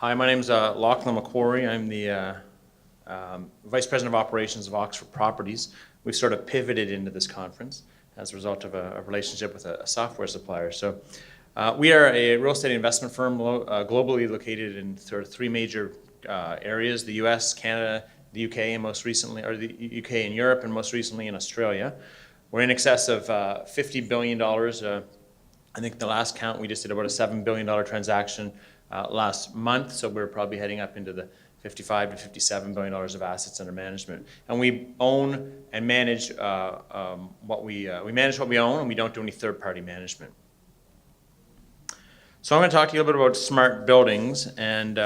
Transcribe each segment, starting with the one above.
Hi, my name is Lachlan MacQuarrie. I'm the Vice President of Operations of Oxford Properties. We've sort of pivoted into this conference as a result of a relationship with a software supplier. So we are a real estate investment firm globally located in sort of three major areas: the US, Canada, the UK, and most recently, or the UK and Europe, and most recently in Australia. We're in excess of $50 billion. I think the last count, we just did about a $7 billion transaction last month, so we're probably heading up into the $55 to $57 billion of assets under management. And we own and manage what we manage what we own, and we don't do any third-party management. So I'm going to talk to you a little bit about smart buildings, and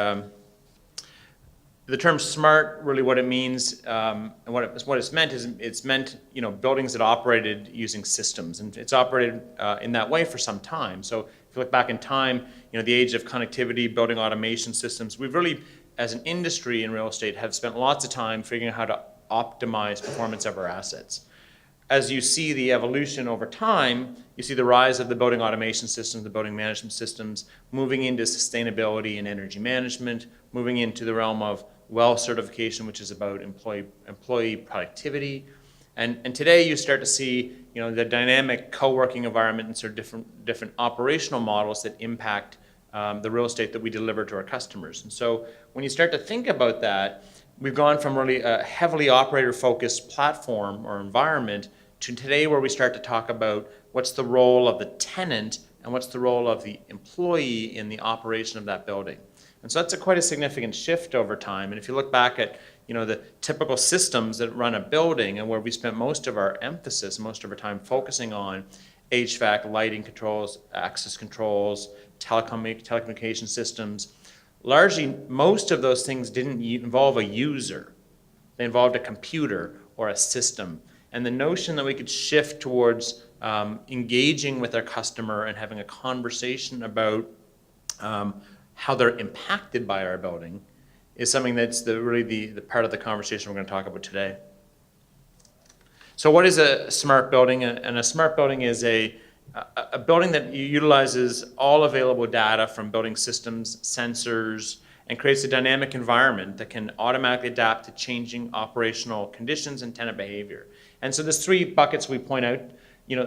the term smart, really what it means and what it's meant is it's meant, buildings that operated using systems, and it's operated in that way for some time. So if you look back in time, the age of connectivity, building automation systems, we've really, as an industry in real estate, have spent lots of time figuring out how to optimize performance of our assets. As you see the evolution over time, you see the rise of the building automation systems, the building management systems, moving into sustainability and energy management, moving into the realm of WELL certification, which is about employee productivity. And today you start to see the dynamic co-working environment and sort of different operational models that impact the real estate that we deliver to our customers. And so when you start to think about that, we've gone from really a heavily operator-focused platform or environment to today where we start to talk about what's the role of the tenant and what's the role of the employee in the operation of that building. And so that's quite a significant shift over time. And if you look back at the typical systems that run a building and where we spent most of our emphasis, most of our time focusing on HVAC, lighting controls, access controls, telecommunication systems, largely most of those things didn't involve a user. They involved a computer or a system. And the notion that we could shift towards engaging with our customer and having a conversation about how they're impacted by our building is something that's really the part of the conversation we're going to talk about today. So what is a smart building? And a smart building is a building that utilizes all available data from building systems, sensors, and creates a dynamic environment that can automatically adapt to changing operational conditions and tenant behavior. And so there's three buckets we point out: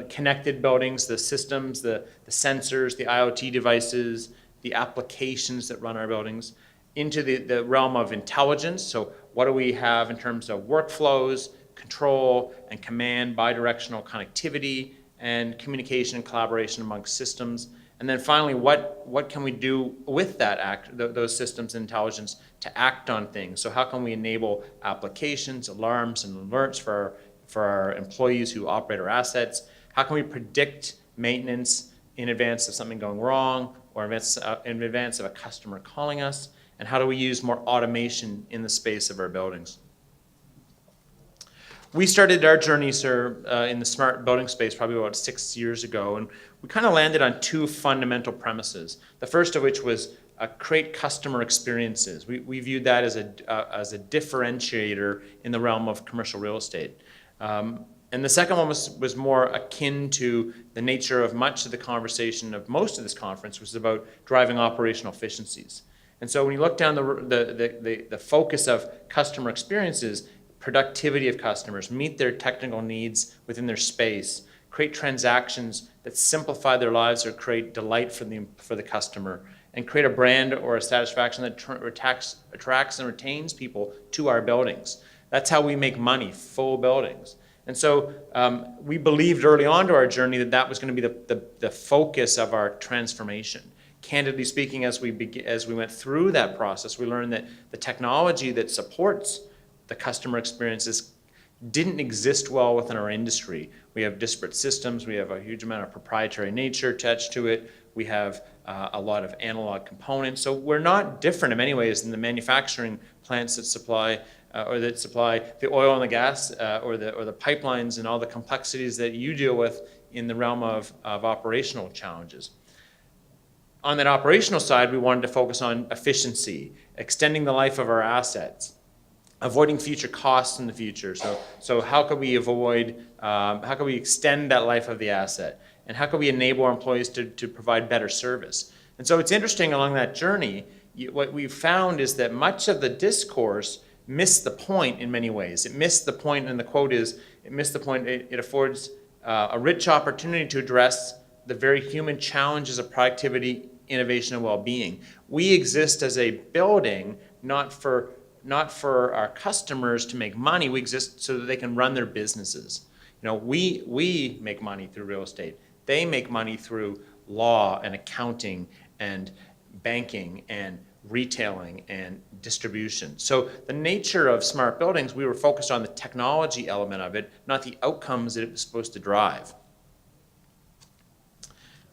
connected buildings, the systems, the sensors, the IoT devices, the applications that run our buildings, into the realm of intelligence. So what do we have in terms of workflows, control, and command, bidirectional connectivity, and communication and collaboration amongst systems. And then finally, what can we do with those systems and intelligence to act on things? So how can we enable applications, alarms, and alerts for our employees who operate our assets? How can we predict maintenance in advance of something going wrong or in advance of a customer calling us? And how do we use more automation in the space of our buildings? We started our journey, in the smart building space probably about 6 years ago, and we kind of landed on two fundamental premises. The first of which was create customer experiences. We viewed that as a differentiator in the realm of commercial real estate. And the second one was more akin to the nature of much of the conversation of most of this conference, which was about driving operational efficiencies. And so when you look down the focus of customer experiences, productivity of customers, meet their technical needs within their space, create transactions that simplify their lives or create delight for the customer, and create a brand or a satisfaction that attracts and retains people to our buildings. That's how we make money, full buildings. And so we believed early on to our journey that was going to be the focus of our transformation. Candidly speaking, as we went through that process, we learned that the technology that supports the customer experiences didn't exist well within our industry. We have disparate systems. We have a huge amount of proprietary nature attached to it. We have a lot of analog components. So we're not different in many ways than the manufacturing plants that supply the oil and the gas or the pipelines and all the complexities that you deal with in the realm of operational challenges. On that operational side, we wanted to focus on efficiency, extending the life of our assets, avoiding future costs in the future. So how could we extend that life of the asset? And how can we enable our employees to provide better service? And so it's interesting along that journey, what we've found is that much of the discourse missed the point in many ways. It missed the point, and the quote is, it missed the point. It affords a rich opportunity to address the very human challenges of productivity, innovation, and well-being. We exist as a building, not for our customers to make money. We exist so that they can run their businesses. We make money through real estate. They make money through law and accounting and banking and retailing and distribution. So the nature of smart buildings, we were focused on the technology element of it, not the outcomes that it was supposed to drive.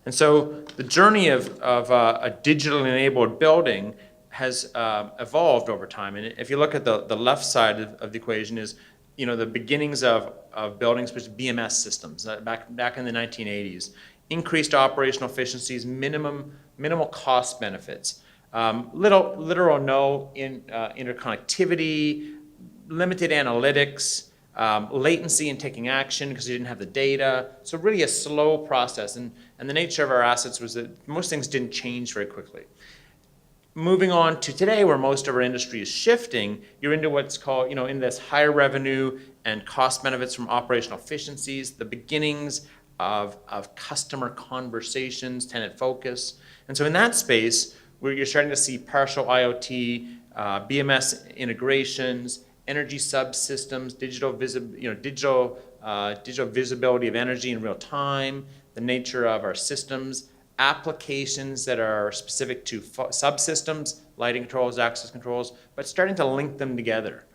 And so the journey of a digitally enabled building has evolved over time. And if you look at the left side of the equation is, the beginnings of buildings, which is BMS systems, back in the 1980s. Increased operational efficiencies, minimal cost benefits, little or no interconnectivity, limited analytics, latency in taking action because you didn't have the data. So really a slow process. And the nature of our assets was that most things didn't change very quickly. Moving on to today, where most of our industry is shifting, you're into what's called, in this higher revenue and cost benefits from operational efficiencies, the beginnings of customer conversations, tenant focus. And so in that space, where you're starting to see partial IoT, BMS integrations, energy subsystems, digital visibility of energy in real time, the nature of our systems, applications that are specific to subsystems, lighting controls, access controls, but starting to link them together.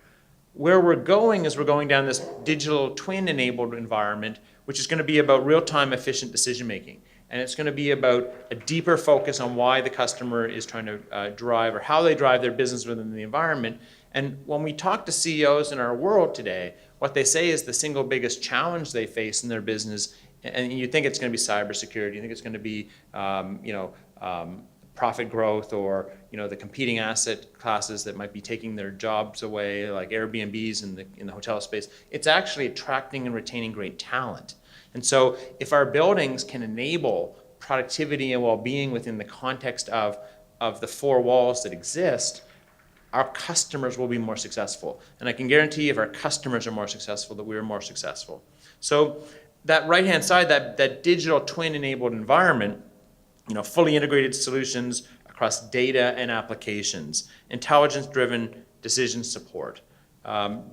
Where we're going is we're going down this digital twin-enabled environment, which is going to be about real-time efficient decision-making. And it's going to be about a deeper focus on why the customer is trying to drive or how they drive their business within the environment. And when we talk to CEOs in our world today, what they say is the single biggest challenge they face in their business, and you think it's going to be cybersecurity, you think it's going to be profit growth, or the competing asset classes that might be taking their jobs away, like Airbnbs in the hotel space. It's actually attracting and retaining great talent. And so if our buildings can enable productivity and well-being within the context of the four walls that exist, our customers will be more successful. And I can guarantee if our customers are more successful, that we are more successful. So that right-hand side, that digital twin-enabled environment, fully integrated solutions across data and applications, intelligence-driven decision support,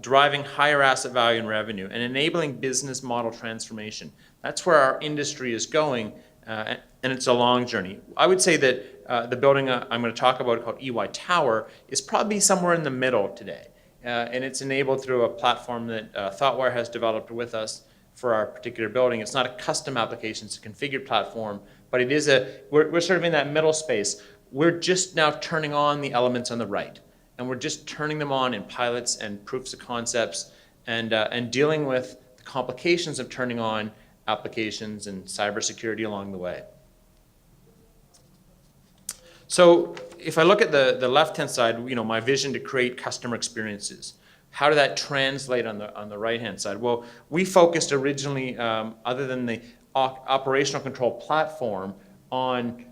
driving higher asset value and revenue, and enabling business model transformation. That's where our industry is going, and it's a long journey. I would say that the building I'm going to talk about, called EY Tower, is probably somewhere in the middle today. And it's enabled through a platform that Unthought Wire has developed with us for our particular building. It's not a custom application, it's a configured platform, but it is we're sort of in that middle space. We're just now turning on the elements on the right. And we're just turning them on in pilots and proofs of concepts, and dealing with the complications of turning on applications and cybersecurity along the way. So if I look at the left-hand side, my vision to create customer experiences. How did that translate on the right-hand side? Well, we focused originally, other than the operational control platform, on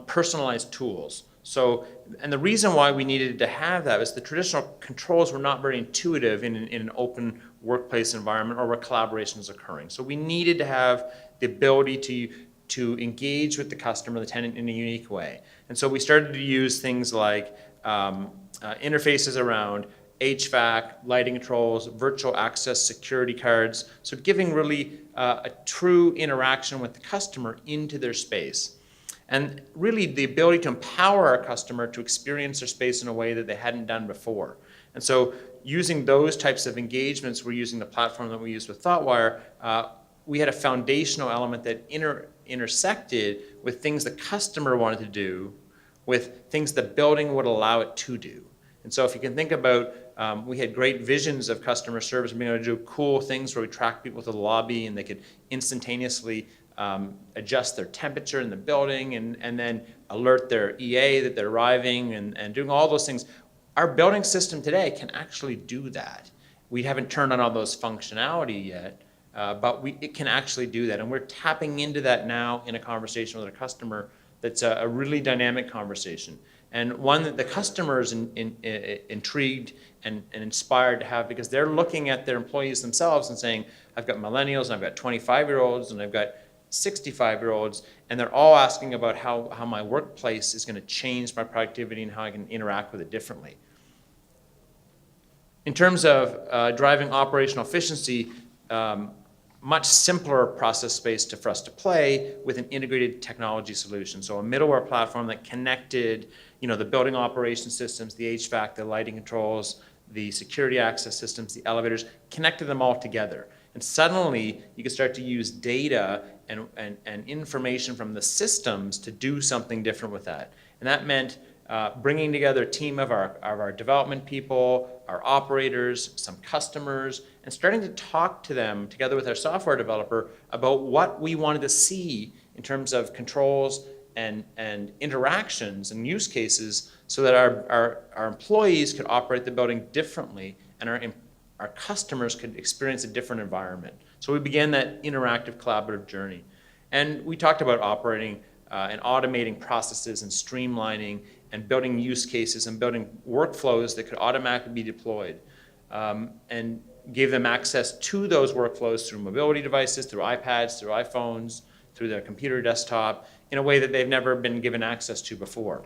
personalized tools. So, and the reason why we needed to have that is the traditional controls were not very intuitive in an open workplace environment or where collaboration is occurring. So we needed to have the ability to engage with the customer, the tenant, in a unique way. And so we started to use things like interfaces around HVAC, lighting controls, virtual access security cards. So giving really a true interaction with the customer into their space. And really the ability to empower our customer to experience their space in a way that they hadn't done before. And so using those types of engagements, we're using the platform that we use with Unthought Wire. We had a foundational element that intersected with things the customer wanted to do with things the building would allow it to do. And so if you can think about, we had great visions of customer service and being able to do cool things where we track people to the lobby and they could instantaneously adjust their temperature in the building and then alert their EA that they're arriving and doing all those things. Our building system today can actually do that. We haven't turned on all those functionality yet, but it can actually do that. And we're tapping into that now in a conversation with our customer that's a really dynamic conversation, and one that the customer is intrigued and inspired to have, because they're looking at their employees themselves and saying, I've got millennials, and I've got 25-year-olds, and I've got 65-year-olds, and they're all asking about how my workplace is going to change my productivity and how I can interact with it differently. In terms of driving operational efficiency, much simpler process space for us to play with an integrated technology solution. So a middleware platform that connected, the building operation systems, the HVAC, the lighting controls, the security access systems, the elevators, connected them all together. And suddenly you could start to use data and information from the systems to do something different with that. And that meant bringing together a team of our development people, our operators, some customers, and starting to talk to them together with our software developer about what we wanted to see in terms of controls and interactions and use cases, so that our employees could operate the building differently and our customers could experience a different environment. So we began that interactive collaborative journey. And we talked about operating and automating processes and streamlining and building use cases and building workflows that could automatically be deployed, and gave them access to those workflows through mobility devices, through iPads, through iPhones, through their computer desktop, in a way that they've never been given access to before.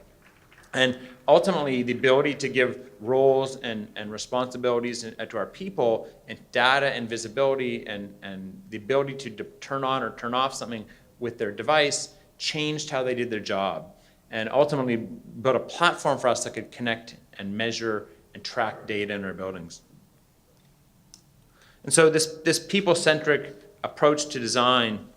And ultimately, the ability to give roles and responsibilities to our people, and data and visibility, and the ability to turn on or turn off something with their device changed how they did their job, and ultimately built a platform for us that could connect and measure and track data in our buildings. And so this people-centric approach to design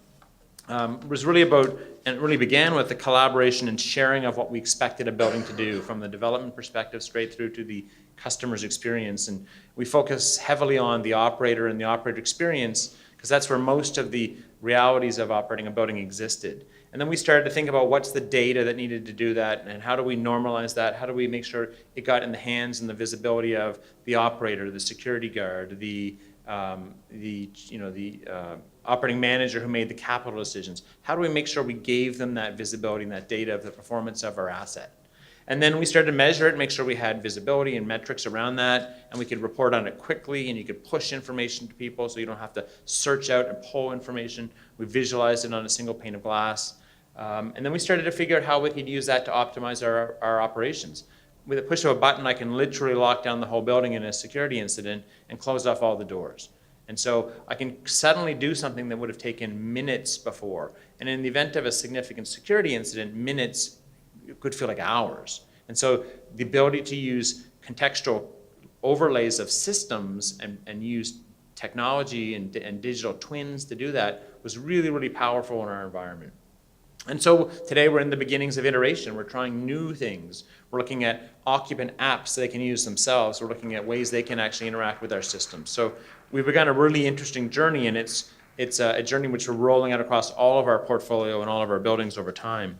was really about, and it really began with the collaboration and sharing of what we expected a building to do, from the development perspective straight through to the customer's experience. And we focus heavily on the operator and the operator experience, because that's where most of the realities of operating a building existed. And then we started to think about what's the data that needed to do that, and how do we normalize that? How do we make sure it got in the hands and the visibility of the operator, the security guard, the operating manager who made the capital decisions? How do we make sure we gave them that visibility and that data of the performance of our asset? And then we started to measure it, make sure we had visibility and metrics around that, and we could report on it quickly, and you could push information to people so you don't have to search out and pull information. We visualized it on a single pane of glass. And then we started to figure out how we could use that to optimize our operations. With a push of a button, I can literally lock down the whole building in a security incident and close off all the doors. And so I can suddenly do something that would have taken minutes before. And in the event of a significant security incident, minutes could feel like hours. And so the ability to use contextual overlays of systems and use technology and digital twins to do that was really, really powerful in our environment. And so today we're in the beginnings of iteration. We're trying new things. We're looking at occupant apps they can use themselves. We're looking at ways they can actually interact with our systems. So we've begun a really interesting journey, and it's a journey which we're rolling out across all of our portfolio and all of our buildings over time.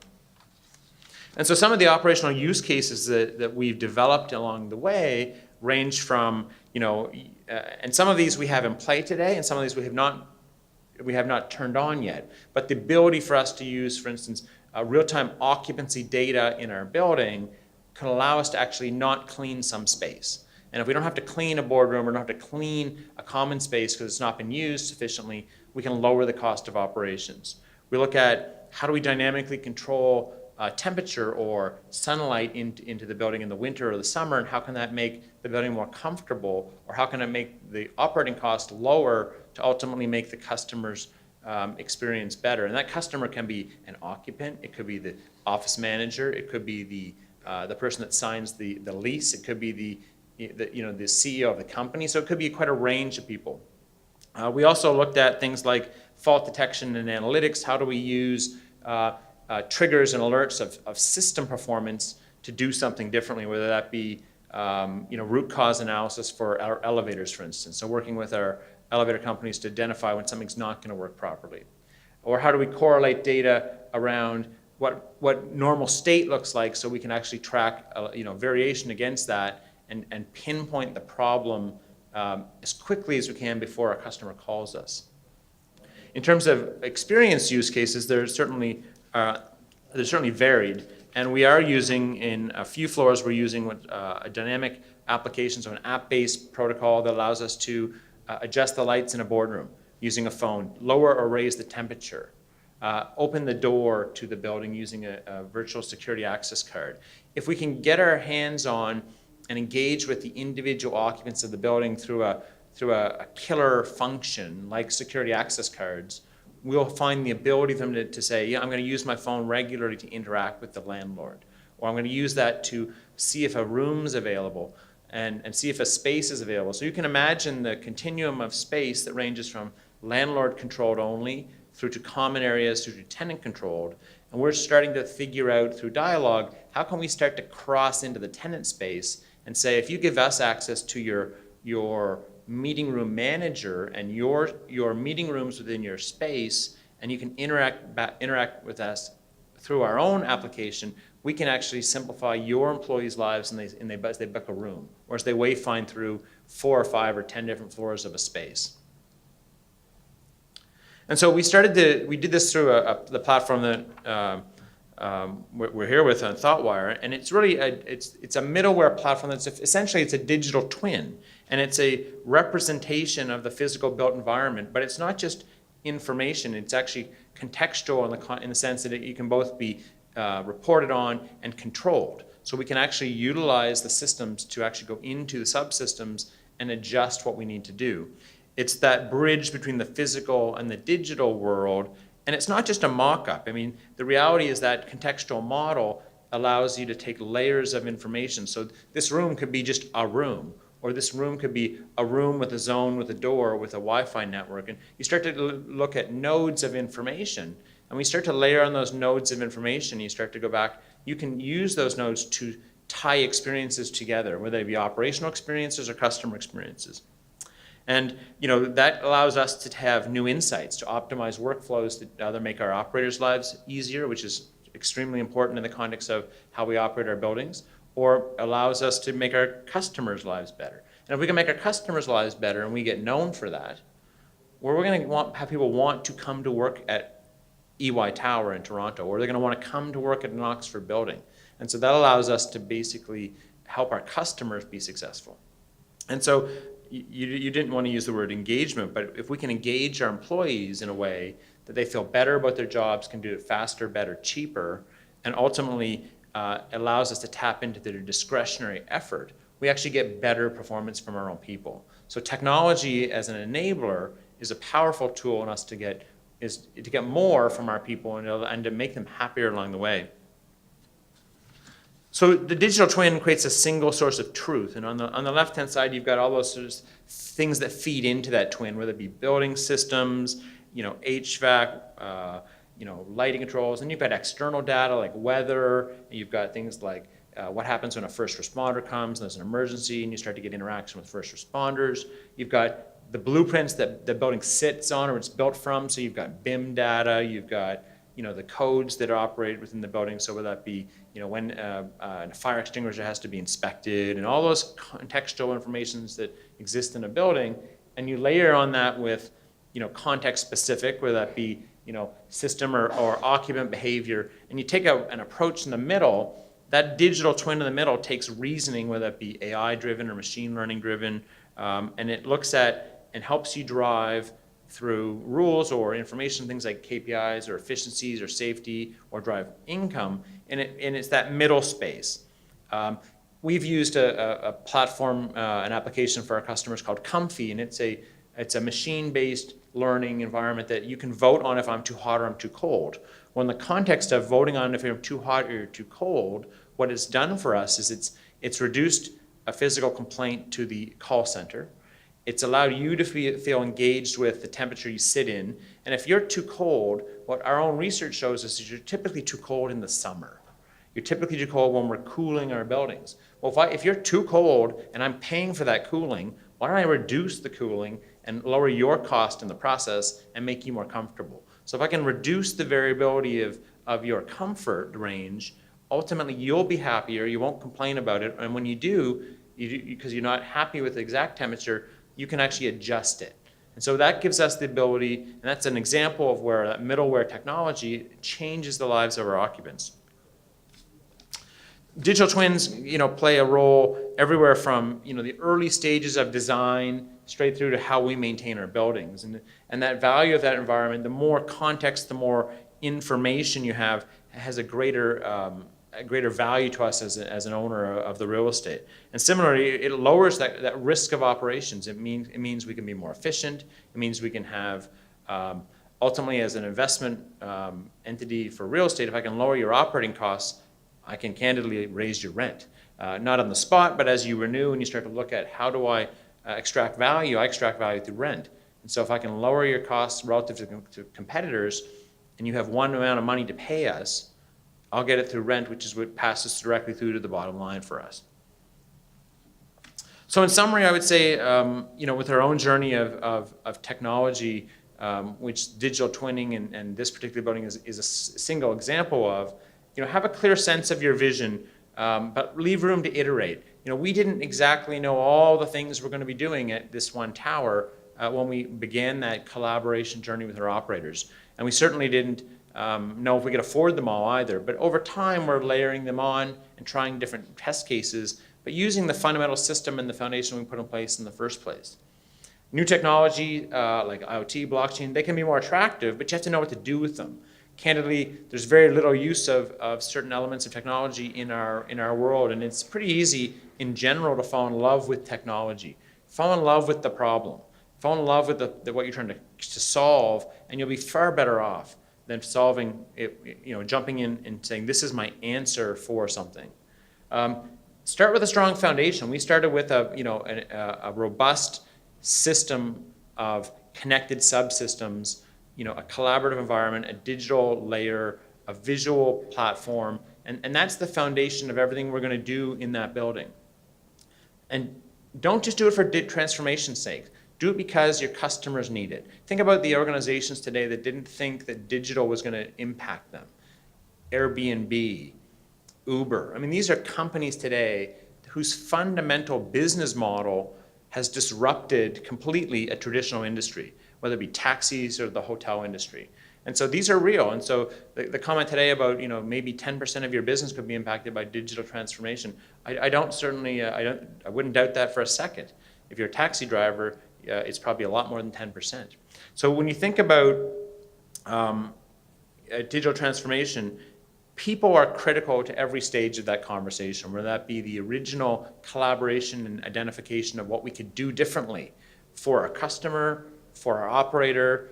And so some of the operational use cases that we've developed along the way range from, and some of these we have in play today, and some of these we have not turned on yet. But the ability for us to use, for instance, real-time occupancy data in our building can allow us to actually not clean some space. And if we don't have to clean a boardroom or don't have to clean a common space because it's not been used sufficiently, we can lower the cost of operations. We look at how do we dynamically control temperature or sunlight into the building in the winter or the summer, and how can that make the building more comfortable, or how can it make the operating cost lower to ultimately make the customer's experience better. And that customer can be an occupant, it could be the office manager, it could be the person that signs the lease, it could be the CEO of the company, so it could be quite a range of people. We also looked at things like fault detection and analytics. How do we use triggers and alerts of system performance to do something differently, whether that be root cause analysis for our elevators, for instance. So working with our elevator companies to identify when something's not going to work properly. Or how do we correlate data around what normal state looks like, so we can actually track variation against that and pinpoint the problem as quickly as we can before a customer calls us. In terms of experience use cases, there's certainly they're certainly varied. And we are using, in a few floors, we're using a dynamic application, so an app-based protocol that allows us to adjust the lights in a boardroom using a phone, lower or raise the temperature, open the door to the building using a virtual security access card. If we can get our hands on and engage with the individual occupants of the building through a killer function like security access cards, we'll find the ability for them to say, yeah, I'm going to use my phone regularly to interact with the landlord, or I'm going to use that to see if a room's available and see if a space is available. So you can imagine the continuum of space that ranges from landlord-controlled only through to common areas, through to tenant-controlled. And we're starting to figure out through dialogue, how can we start to cross into the tenant space and say, if you give us access to your meeting room manager and your meeting rooms within your space, and you can interact with us through our own application, we can actually simplify your employees' lives as they book a room, or as they wayfind through 4 or 5 or 10 different floors of a space. And so we did this through the platform that we're here with, Unthought Wire, and it's really it's a middleware platform that's essentially it's a digital twin, and it's a representation of the physical built environment. But it's not just information; it's actually contextual in the sense that you can both be reported on and controlled. So we can actually utilize the systems to actually go into the subsystems and adjust what we need to do. It's that bridge between the physical and the digital world. And it's not just a mock-up. I mean, the reality is that contextual model allows you to take layers of information. So this room could be just a room, or this room could be a room with a zone, with a door, with a Wi-Fi network. And you start to look at nodes of information, and we start to layer on those nodes of information. You start to go back. You can use those nodes to tie experiences together, whether they be operational experiences or customer experiences. And that allows us to have new insights, to optimize workflows that either make our operators' lives easier, which is extremely important in the context of how we operate our buildings, or allows us to make our customers' lives better. And if we can make our customers' lives better and we get known for that, we're going to have people want to come to work at EY Tower in Toronto, or they're going to want to come to work at an Oxford building. And so that allows us to basically help our customers be successful. And so you didn't want to use the word engagement, but if we can engage our employees in a way that they feel better about their jobs, can do it faster, better, cheaper, and ultimately allows us to tap into their discretionary effort, we actually get better performance from our own people. So technology as an enabler is a powerful tool in us to get more from our people and to make them happier along the way. So the digital twin creates a single source of truth, and on the left-hand side, you've got all those sort of things that feed into that twin, whether it be building systems, HVAC, lighting controls, and you've got external data like weather, and you've got things like what happens when a first responder comes and there's an emergency, and you start to get interaction with first responders. You've got the blueprints that the building sits on or it's built from, so you've got BIM data, you've got the codes that are operated within the building, so whether that be when a fire extinguisher has to be inspected, and all those contextual informations that exist in a building, and you layer on that with context specific, whether that be system or occupant behavior, and you take an approach in the middle. That digital twin in the middle takes reasoning, whether that be AI driven or machine learning driven, and it looks at and helps you drive through rules or information, things like KPIs or efficiencies or safety, or drive income, and it's that middle space. We've used a platform, an application for our customers called Comfy, and it's a machine-based learning environment that you can vote on if I'm too hot or I'm too cold. Well, in the context of voting on if you're too hot or you're too cold, what it's done for us is it's reduced a physical complaint to the call center. It's allowed you to feel engaged with the temperature you sit in. And if you're too cold, what our own research shows us is you're typically too cold in the summer. You're typically too cold when we're cooling our buildings. Well, if you're too cold and I'm paying for that cooling, why don't I reduce the cooling and lower your cost in the process and make you more comfortable? So if I can reduce the variability of your comfort range, ultimately you'll be happier, you won't complain about it, and when you do, because you're not happy with the exact temperature, you can actually adjust it. And so that gives us the ability, and that's an example of where that middleware technology changes the lives of our occupants. Digital twins, play a role everywhere from, the early stages of design straight through to how we maintain our buildings. And that value of that environment, the more context, the more information you have, has a greater value to us as an owner of the real estate. And similarly, it lowers that risk of operations. It means we can be more efficient. It means we can have, ultimately as an investment entity for real estate, if I can lower your operating costs, I can candidly raise your rent. Not on the spot, but as you renew and you start to look at how do I extract value, I extract value through rent. And so if I can lower your costs relative to competitors, and you have one amount of money to pay us, I'll get it through rent, which is what passes directly through to the bottom line for us. So in summary, I would say, with our own journey of technology, which digital twinning and this particular building is a single example of, have a clear sense of your vision, but leave room to iterate. We didn't exactly know all the things we're going to be doing at this one tower when we began that collaboration journey with our operators. And we certainly didn't know if we could afford them all either. But over time, we're layering them on and trying different test cases, but using the fundamental system and the foundation we put in place in the first place. New technology like IoT, blockchain, they can be more attractive, but you have to know what to do with them. Candidly, there's very little use of certain elements of technology in our world, and it's pretty easy in general to fall in love with technology. Fall in love with the problem. Fall in love with what you're trying to solve, and you'll be far better off than solving it, jumping in and saying, this is my answer for something. Start with a strong foundation. We started with a robust system of connected subsystems, a collaborative environment, a digital layer, a visual platform, and that's the foundation of everything we're going to do in that building. And don't just do it for transformation's sake. Do it because your customers need it. Think about the organizations today that didn't think that digital was going to impact them. Airbnb, Uber. I mean, these are companies today whose fundamental business model has disrupted completely a traditional industry, whether it be taxis or the hotel industry. And so these are real. And so the comment today about maybe 10% of your business could be impacted by digital transformation, I wouldn't doubt that for a second. If you're a taxi driver, it's probably a lot more than 10%. So when you think about digital transformation, people are critical to every stage of that conversation, whether that be the original collaboration and identification of what we could do differently for our customer, for our operator,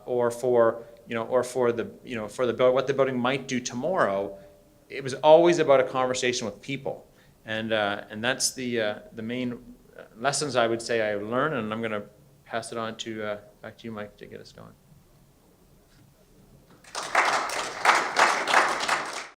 or for what the building might do tomorrow. It was always about a conversation with people, and that's the main lessons I would say I learned, and I'm going to pass it on to back to you, Mike, to get us going.